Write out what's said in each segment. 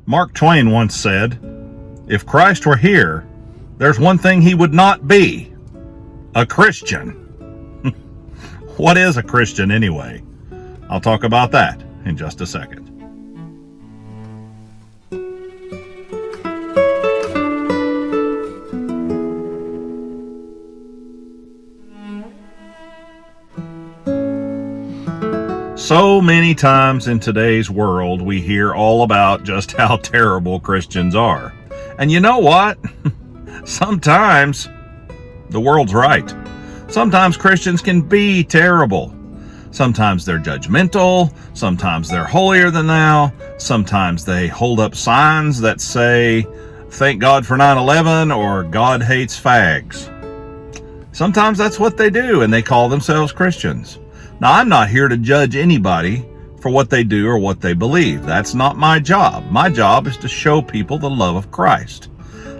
Mark Twain once said, "If Christ were here, there's one thing he would not be: a Christian." What is a Christian anyway? I'll talk about that in just a second. So many times in today's world, we hear all about just how terrible Christians are. And you know what? Sometimes the world's right. Sometimes Christians can be terrible. Sometimes they're judgmental. Sometimes they're holier than thou. Sometimes they hold up signs that say, "Thank God for 9/11" or "God hates fags." Sometimes that's what they do, and they call themselves Christians. Now, I'm not here to judge anybody for what they do or what they believe. That's not my job. My job is to show people the love of Christ.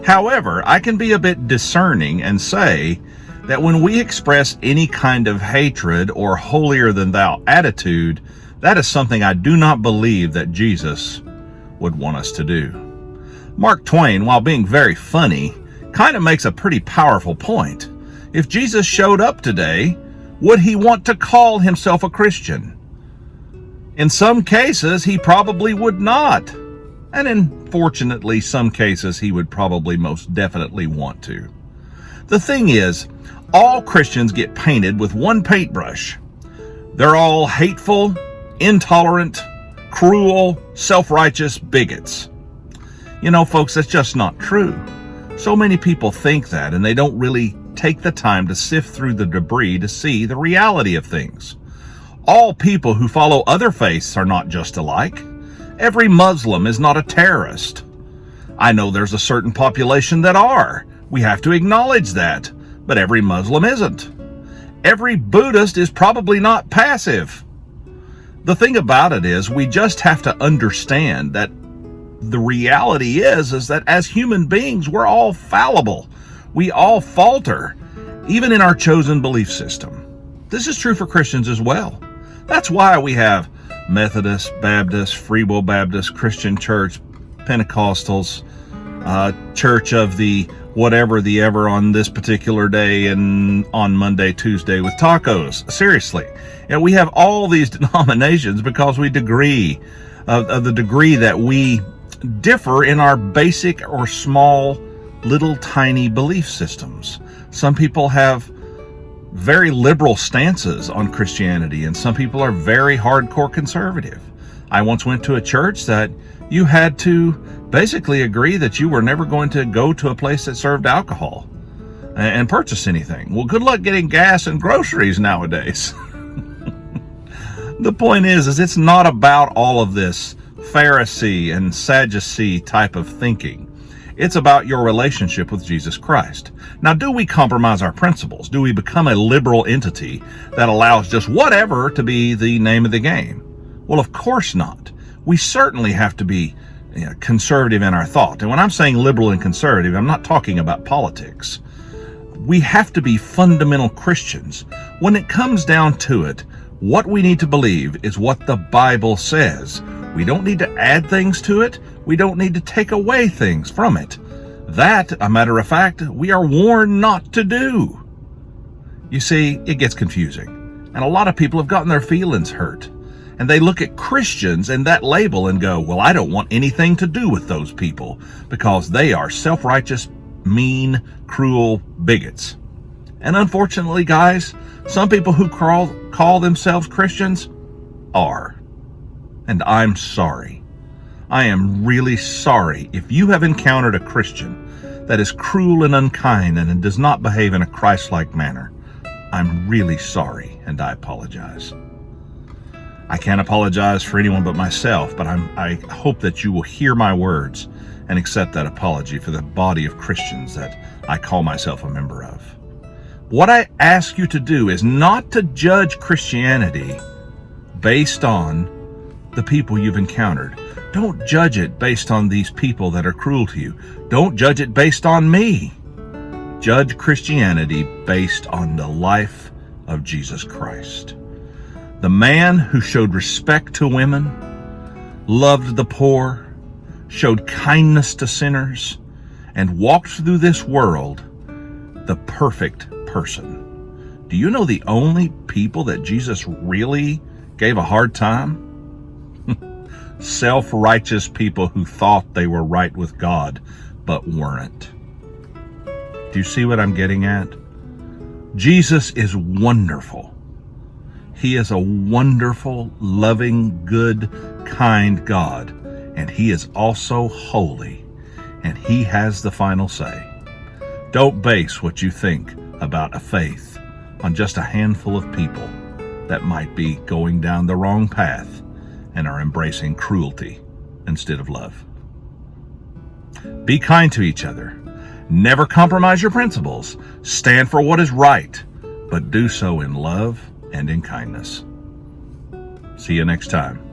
However, I can be a bit discerning and say that when we express any kind of hatred or holier-than-thou attitude, that is something I do not believe that Jesus would want us to do. Mark Twain, while being very funny, kind of makes a pretty powerful point. If Jesus showed up today, would he want to call himself a Christian? In some cases, he probably would not. And in, fortunately, some cases, he would probably most definitely want to. The thing is, all Christians get painted with one paintbrush. They're all hateful, intolerant, cruel, self-righteous bigots. You know, folks, that's just not true. So many people think that, and they don't really take the time to sift through the debris to see the reality of things. All people who follow other faiths are not just alike. Every Muslim is not a terrorist. I know there's a certain population that are. We have to acknowledge that, but every Muslim isn't. Every Buddhist is probably not passive. The thing about it is, we just have to understand that the reality is that as human beings, we're all fallible. We all falter, even in our chosen belief system. This is true for Christians as well. That's why we have Methodist, Baptist, Free Will Baptist, Christian Church, Pentecostals, Church of the whatever the ever on this particular day and on Monday, Tuesday with tacos. Seriously. And we have all these denominations because we degree of the degree that we differ in our basic or small little tiny belief systems. Some people have very liberal stances on Christianity, and some people are very hardcore conservative. I once went to a church that you had to basically agree that you were never going to go to a place that served alcohol and purchase anything. Well, good luck getting gas and groceries nowadays. The point is it's not about all of this Pharisee and Sadducee type of thinking. It's about your relationship with Jesus Christ. Now, do we compromise our principles? Do we become a liberal entity that allows just whatever to be the name of the game? Well, of course not. We certainly have to be conservative in our thought. And when I'm saying liberal and conservative, I'm not talking about politics. We have to be fundamental Christians. When it comes down to it, what we need to believe is what the Bible says. We don't need to add things to it. We don't need to take away things from it. That, a matter of fact, we are warned not to do. You see, it gets confusing. And a lot of people have gotten their feelings hurt. And they look at Christians and that label and go, well, I don't want anything to do with those people because they are self-righteous, mean, cruel bigots. And unfortunately, guys, some people who call themselves Christians are. And I'm sorry. I am really sorry if you have encountered a Christian that is cruel and unkind and does not behave in a Christ-like manner. I'm really sorry, and I apologize. I can't apologize for anyone but myself, but I hope that you will hear my words and accept that apology for the body of Christians that I call myself a member of. What I ask you to do is not to judge Christianity based on the people you've encountered. Don't judge it based on these people that are cruel to you. Don't judge it based on me. Judge Christianity based on the life of Jesus Christ. The man who showed respect to women, loved the poor, showed kindness to sinners, and walked through this world the perfect person. Do you know the only people that Jesus really gave a hard time? Self-righteous people who thought they were right with God, but weren't. Do you see what I'm getting at? Jesus is wonderful. He is a wonderful, loving, good, kind God, and He is also holy, and He has the final say. Don't base what you think about a faith on just a handful of people that might be going down the wrong path and are embracing cruelty instead of love. Be kind to each other. Never compromise your principles. Stand for what is right, but do so in love and in kindness. See you next time.